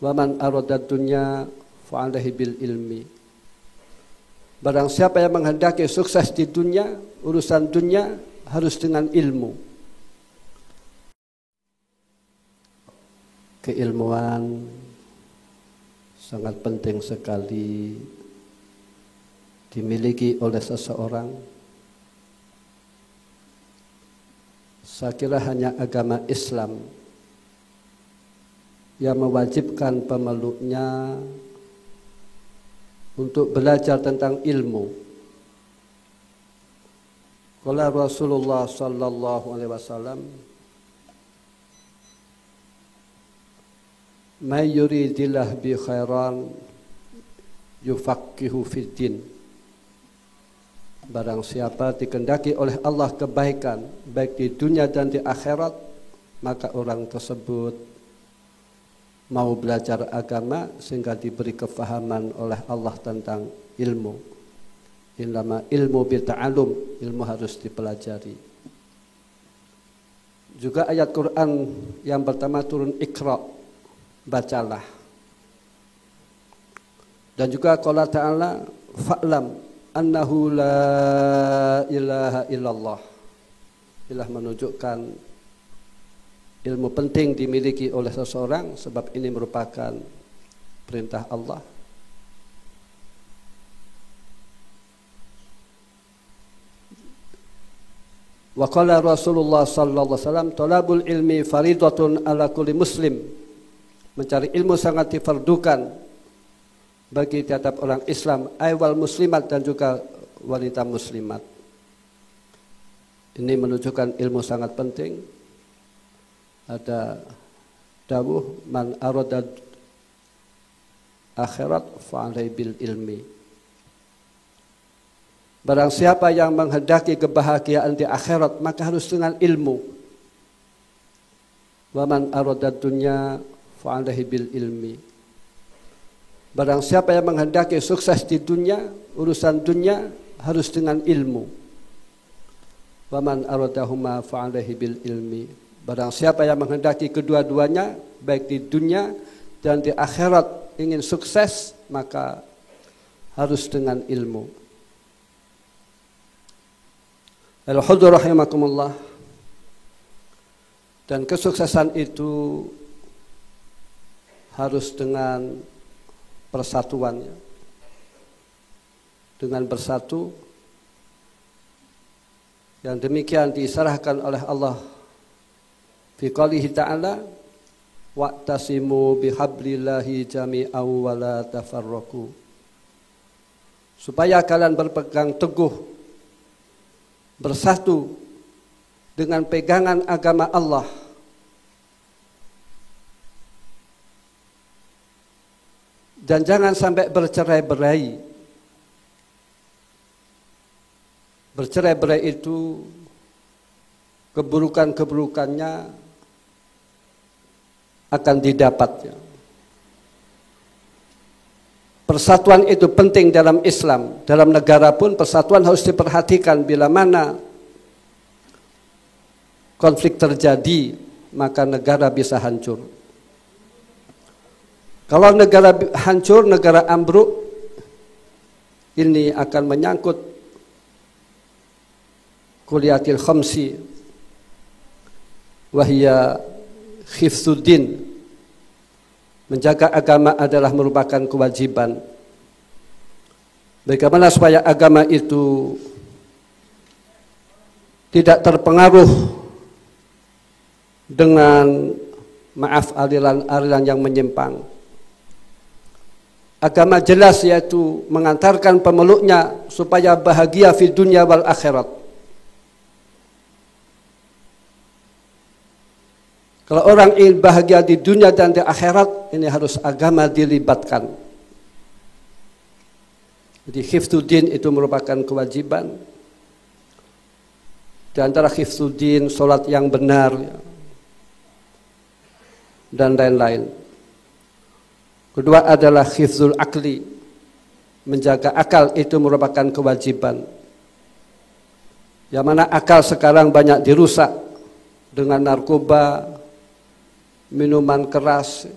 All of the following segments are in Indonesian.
Wa man arada dunya fa alaihi bil ilmi. Barang siapa yang menghendaki sukses di dunia, urusan dunia harus dengan ilmu. Keilmuan sangat penting sekali dimiliki oleh seseorang. Saya kira hanya agama Islam yang mewajibkan pemeluknya untuk belajar tentang ilmu. Qala Rasulullah sallallahu alaihi wasallam, "May yuridillah bi khairan yufaqihu fid din." Barang siapa dikehendaki oleh Allah kebaikan baik di dunia dan di akhirat, maka orang tersebut mau belajar agama sehingga diberi kefahaman oleh Allah tentang ilmu. Innama ilmu bita'allum, ilmu harus dipelajari. Juga ayat Quran yang pertama turun, Iqra, bacalah. Dan juga qala ta'ala, fa'lam annahu la ilaha illallah. Ilah menunjukkan ilmu penting dimiliki oleh seseorang sebab ini merupakan perintah Allah. Wa qala Rasulullah sallallahu alaihi wasallam, talabul ilmi faridatun ala kulli muslim. Mencari ilmu sangat difardukan bagi tiap orang Islam, wal muslimat, dan juga wanita muslimat. Ini menunjukkan ilmu sangat penting. Ada dawuh, man arada akhirat fa alaihi bil ilmi. Barang siapa yang menghendaki kebahagiaan di akhirat, maka harus dengan ilmu. Wa man arada dunya fa alaihi bil ilmi. Barang siapa yang menghendaki sukses di dunia, urusan dunia harus dengan ilmu. Wa man aradahuma fa alaihi bil ilmi. Barang siapa yang menghendaki kedua-duanya baik di dunia dan di akhirat ingin sukses, maka harus dengan ilmu. Al-hudur rahimakumullah. Dan kesuksesan itu harus dengan persatuannya, dengan bersatu. Yang demikian diisyaratkan oleh Allah fi qoulihi ta'ala, wa'tasimu bihablillahi jami'an wa la tafarraqu. Supaya kalian berpegang teguh, bersatu dengan pegangan agama Allah. Dan jangan sampai bercerai-berai. Bercerai-berai itu keburukan-keburukannya akan didapat. Persatuan itu penting dalam Islam. Dalam negara pun persatuan harus diperhatikan. Bila mana konflik terjadi, maka negara bisa hancur. Kalau negara hancur, negara ambruk, ini akan menyangkut kuliatil khamsi wahya khifzuddin. Menjaga agama adalah merupakan kewajiban. Bagaimana supaya agama itu tidak terpengaruh dengan aliran-aliran yang menyimpang. Agama jelas yaitu mengantarkan pemeluknya supaya bahagia di dunia wal akhirat. Kalau orang ingin bahagia di dunia dan di akhirat, ini harus agama dilibatkan. Jadi hifdzuddin itu merupakan kewajiban. Di antara hifdzuddin, sholat yang benar, dan lain-lain. Kedua adalah hifdzul akli, menjaga akal itu merupakan kewajiban. Yang mana akal sekarang banyak dirusak dengan narkoba, minuman keras,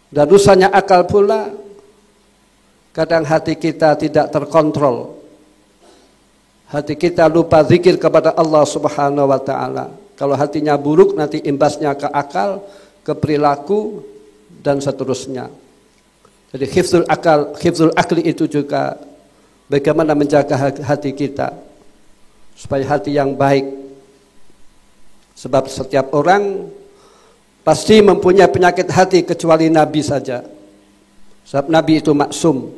Dan rusaknya akal pula, kadang hati kita tidak terkontrol. Hati kita lupa zikir kepada Allah Subhanahu wa taala. Kalau hatinya buruk nanti imbasnya ke akal, ke perilaku dan seterusnya. Jadi hifdzul akal, hifdzul akli itu juga bagaimana menjaga hati kita supaya hati yang baik. Sebab setiap orang pasti mempunyai penyakit hati kecuali Nabi saja. Sebab Nabi itu maksum.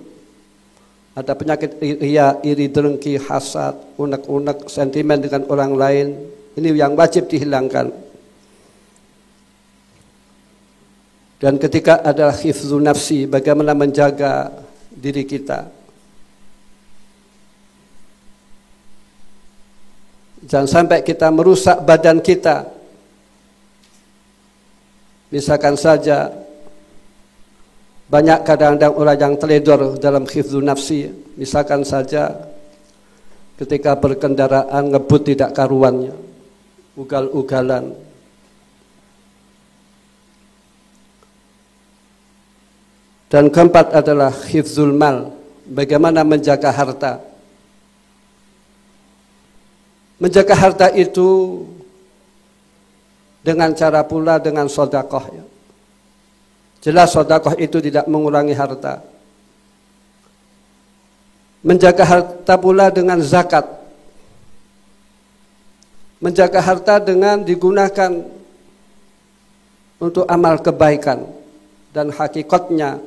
Ada penyakit ria, iri, dengki, hasad, unek-unek, sentimen dengan orang lain. Ini yang wajib dihilangkan. Dan ketika adalah hifdzun nafsi, bagaimana menjaga diri kita. Jangan sampai kita merusak badan kita. Misalkan saja banyak kadang-kadang orang yang teledor dalam hifdzun nafsi. Misalkan saja ketika berkendaraan ngebut tidak karuannya, ugal-ugalan. Dan keempat adalah hifdzul mal, bagaimana menjaga harta. Menjaga harta itu dengan cara pula dengan sedekah ya. Jelas sedekah itu tidak mengurangi harta. Menjaga harta pula dengan zakat. Menjaga harta dengan digunakan untuk amal kebaikan. Dan hakikatnya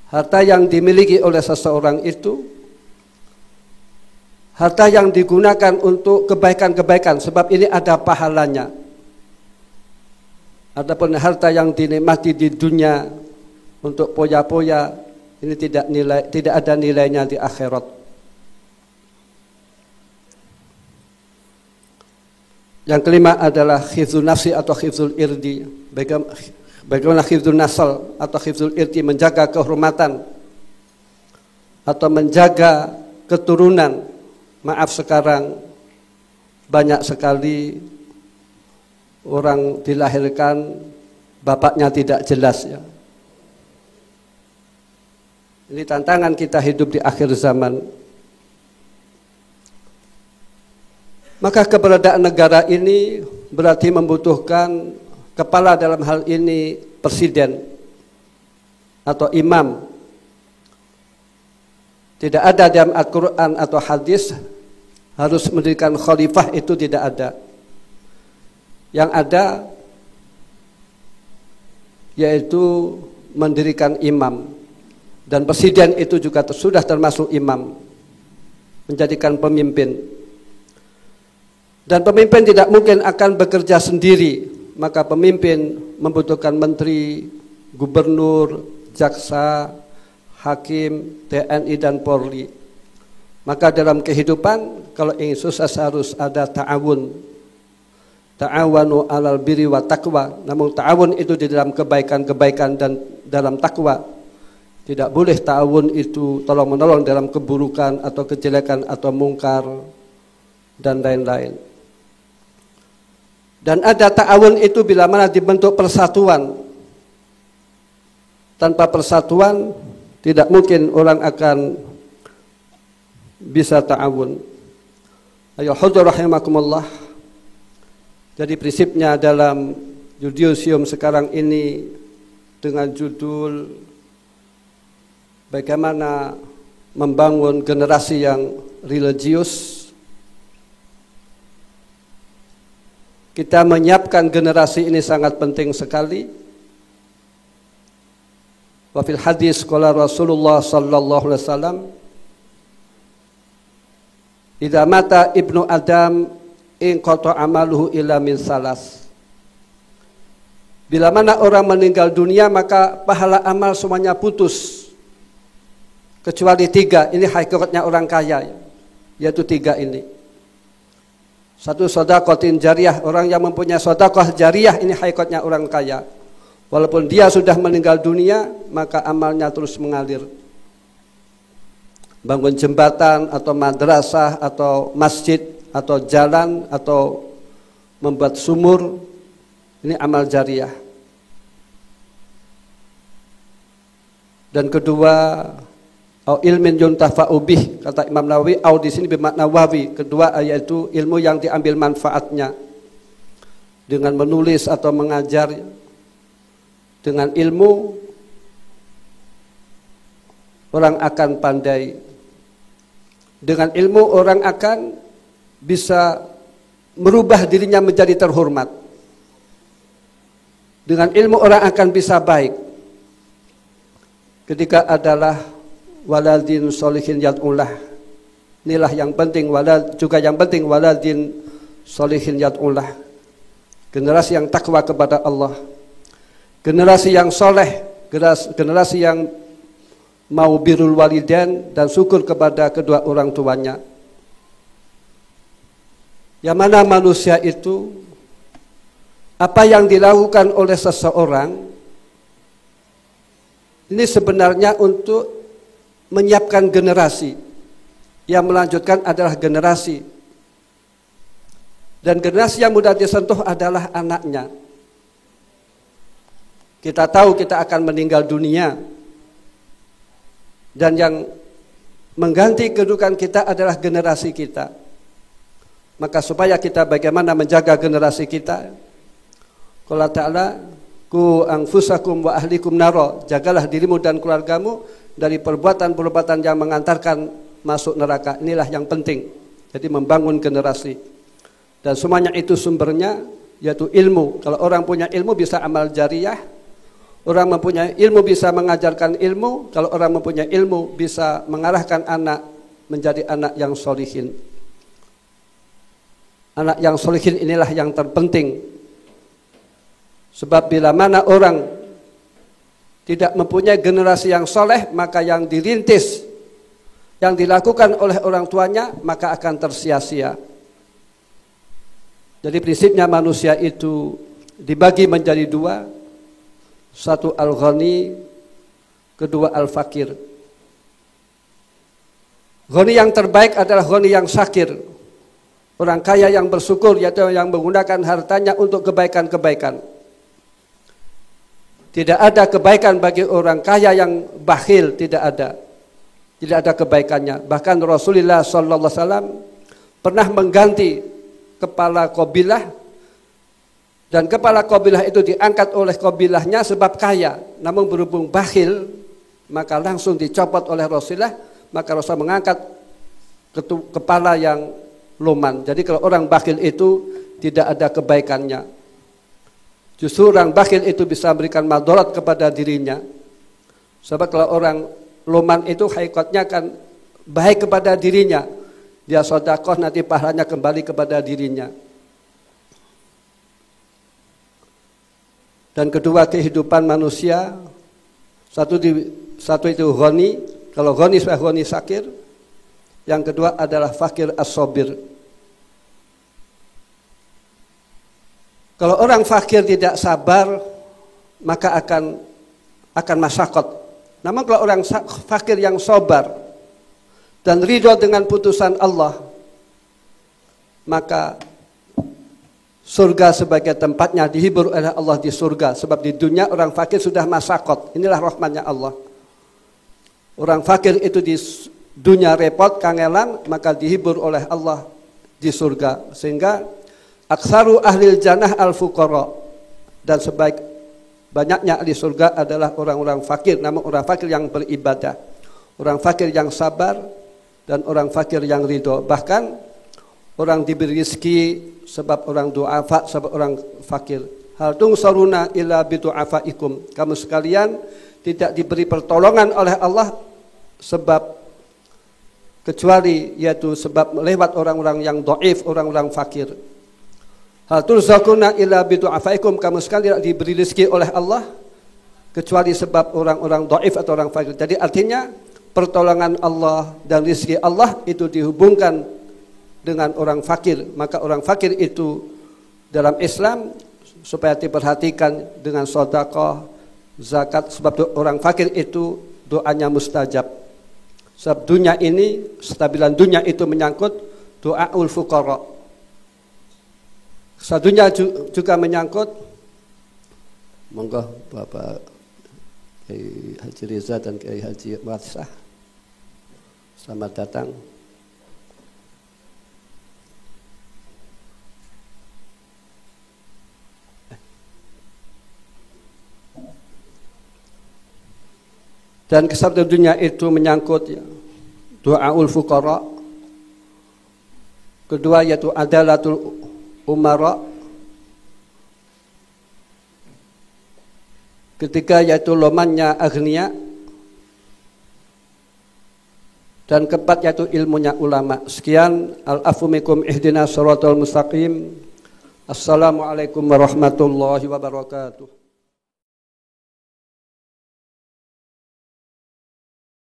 harta yang dimiliki oleh seseorang itu harta yang digunakan untuk kebaikan-kebaikan, sebab ini ada pahalanya. Adapun harta yang dinikmati di dunia untuk poya-poya, ini tidak ada nilainya di akhirat. Yang kelima adalah hifdzun nafsi atau hifdzul irdi. Bagaimana hifdzun nasl atau hifdzul irdi, menjaga kehormatan atau menjaga keturunan. Maaf, sekarang banyak sekali orang dilahirkan bapaknya tidak jelas ya. Ini tantangan kita hidup di akhir zaman. Maka keberadaan negara ini berarti membutuhkan kepala, dalam hal ini presiden atau imam. Tidak ada dalam Al-Quran atau hadis harus mendirikan khalifah, itu tidak ada. Yang ada yaitu mendirikan imam, dan presiden itu juga sudah termasuk imam, menjadikan pemimpin. Dan pemimpin tidak mungkin akan bekerja sendiri, maka pemimpin membutuhkan menteri, gubernur, jaksa, hakim, TNI dan Polri. Maka dalam kehidupan kalau ingin sukses harus ada ta'awun. Ta'awanu 'alal birri wa taqwa. Namun ta'awun itu di dalam kebaikan-kebaikan dan dalam takwa. Tidak boleh ta'awun itu tolong-menolong dalam keburukan atau kejelekan atau mungkar dan lain-lain. Dan ada ta'awun itu bila mana dibentuk persatuan. Tanpa persatuan tidak mungkin orang akan bisa ta'awun. Ayo hudur rahimakumullah. Jadi prinsipnya dalam Judisium sekarang ini dengan judul bagaimana membangun generasi yang religius. Kita menyiapkan generasi ini sangat penting sekali. Wa fil hadis qala Rasulullah sallallahu alaihi wasallam, idza mata ibnu Adam in qata amaluhu illa min salas. Bila mana orang meninggal dunia maka pahala amal semuanya putus kecuali 3. Ini hakikatnya orang kaya, yaitu 3 ini. 1, sedekahtin jariyah, orang yang mempunyai sedekah jariyah, ini hakikatnya orang kaya. Walaupun dia sudah meninggal dunia maka amalnya terus mengalir. Bangun jembatan atau madrasah atau masjid atau jalan atau membuat sumur, ini amal jariyah. Dan kedua, au ilmin yuntafa'u bih, kata Imam Nawawi, au di sini bermakna wawi. Kedua yaitu ilmu yang diambil manfaatnya. Dengan menulis atau mengajar, dengan ilmu orang akan pandai. Dengan ilmu orang akan bisa merubah dirinya menjadi terhormat. Dengan ilmu orang akan bisa baik. Ketika adalah waladin solihin yad'ulah. Inilah yang penting, juga yang penting waladin solihin yad'ulah. Generasi yang takwa kepada Allah. Generasi yang soleh, generasi yang mau birrul walidain dan syukur kepada kedua orang tuanya. Yang mana manusia itu, apa yang dilakukan oleh seseorang, ini sebenarnya untuk menyiapkan generasi. Yang melanjutkan adalah generasi. Dan generasi yang mudah disentuh adalah anaknya. Kita tahu kita akan meninggal dunia. Dan yang mengganti kedudukan kita adalah generasi kita. Maka supaya kita bagaimana menjaga generasi kita, Allah Ta'ala, ku anfusakum wa ahlikum naro, jagalah dirimu dan keluargamu dari perbuatan-perbuatan yang mengantarkan masuk neraka. Inilah yang penting. Jadi membangun generasi. Dan semuanya itu sumbernya yaitu ilmu. Kalau orang punya ilmu bisa amal jariyah. Orang mempunyai ilmu bisa mengajarkan ilmu. Kalau orang mempunyai ilmu bisa mengarahkan anak menjadi anak yang solihin. Anak yang solihin inilah yang terpenting. Sebab bila mana orang tidak mempunyai generasi yang soleh, maka yang dirintis, yang dilakukan oleh orang tuanya, maka akan tersia-sia. Jadi prinsipnya manusia itu dibagi menjadi dua. Satu al-ghani, kedua al-fakir. Ghani yang terbaik adalah ghani yang syakir. Orang kaya yang bersyukur, yaitu yang menggunakan hartanya untuk kebaikan-kebaikan. Tidak ada kebaikan bagi orang kaya yang bakhil, tidak ada. Tidak ada kebaikannya. Bahkan Rasulullah SAW pernah mengganti kepala kabilah, dan kepala kabilah itu diangkat oleh kabilahnya sebab kaya, namun berhubung bakhil maka langsung dicopot oleh Rasulullah. Maka Rasul mengangkat kepala yang loman. Jadi kalau orang bakhil itu tidak ada kebaikannya, justru orang bakhil itu bisa memberikan madarat kepada dirinya. Sebab kalau orang loman itu hakikatnya kan baik kepada dirinya. Dia sedekah nanti pahalanya kembali kepada dirinya. Dan kedua kehidupan manusia, satu itu ghani, kalau ghani sudah ghani syakir. Yang kedua adalah fakir as-sabir. Kalau orang fakir tidak sabar, maka akan masyakot. Namun kalau orang fakir yang sabar dan ridho dengan putusan Allah, maka surga sebagai tempatnya, dihibur oleh Allah di surga. Sebab di dunia orang fakir sudah masyakot. Inilah rahmatnya Allah. Orang fakir itu di dunia repot, kangelan, maka dihibur oleh Allah di surga. Sehingga aksaru ahlil jannah al-fuqara, dan banyaknya ahli surga adalah orang-orang fakir, namun orang fakir yang beribadah, orang fakir yang sabar, dan orang fakir yang ridho. Bahkan orang diberi rezeki sebab orang du'afa, sebab orang fakir. Hal tungsaruna illa bidu'afaikum. Kamu sekalian tidak diberi pertolongan oleh Allah sebab kecuali yaitu sebab lewat orang-orang yang dhaif, orang-orang fakir. Hal turzaquna illa bidu'afaikum. Kamu sekalian tidak diberi rezeki oleh Allah kecuali sebab orang-orang dhaif atau orang fakir. Jadi artinya pertolongan Allah dan rezeki Allah itu dihubungkan dengan orang fakir. Maka orang fakir itu dalam Islam supaya diperhatikan dengan sedekah, zakat. Sebab orang fakir itu doanya mustajab. Sebab dunia ini, stabilan dunia itu menyangkut doaul fuqara. Satunya juga menyangkut, monggo Bapak Kiai Haji Reza dan Kiai Haji Watsah. Selamat datang. Dan kesabda dunia itu menyangkut ya, du'aul fuqara. Kedua yaitu adalatul umara. Ketiga yaitu lomannya agniya. Dan keempat yaitu ilmunya ulama. Sekian, al-afu minkum ihdinas siratal mustaqim. Assalamualaikum warahmatullahi wabarakatuh.